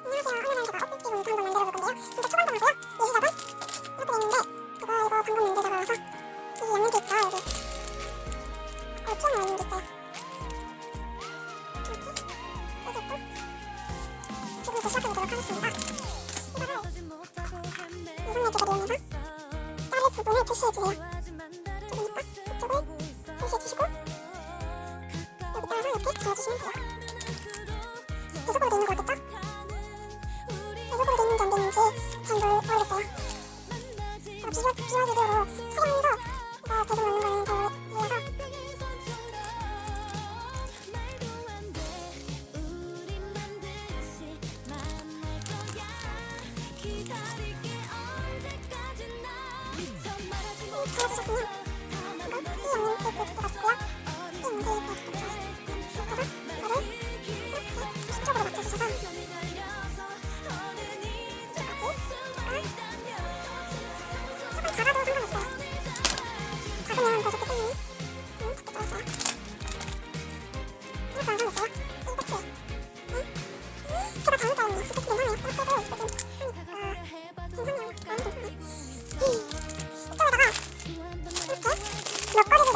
안녕하세요. 오늘은 제가 어필 문서 한번 만들어 볼 건데요. 진짜 초간단하고요. 예시작은 이렇게 돼 있는데 이거 방금 문제 적어서 이 양면 케이크가 여기 튀어나와 있는 게 있어요. 이렇게 빼줬고 지금부터 시작해보도록 하겠습니다. 이거를 이성열제가 되어있는 자를 부분을 표시해주세요. 이쪽이니까 이쪽을 표시해주시고 여기다가 이렇게 지워주시면 돼요. 계속으로 돼 있는 거 같겠죠? 계속으로 돼 있는지 안 되는지 잘 모르겠어요. 제가 비주얼 비디오로 촬영해서 계속 넣는 거는 더 이해해서 잘해주셨군요. 그리고 이 양면 테이프 들어갔고요. 이 양면 테이프 들어가서 이거를 이렇게 수적으로 맞춰주셔서 조금 작아도 상관없어요. 작으면 더 좋기 때문에 작게 잘랐어요. 이렇게 안 상했어요. 이 끝이 제가 잘못 잘랐네요. 이렇게 괜찮아요. 이렇게 해도 이렇게 좀 하니까 괜찮아요. 마음에 괜찮아요. 이쪽에다가 이렇게 몇 가지를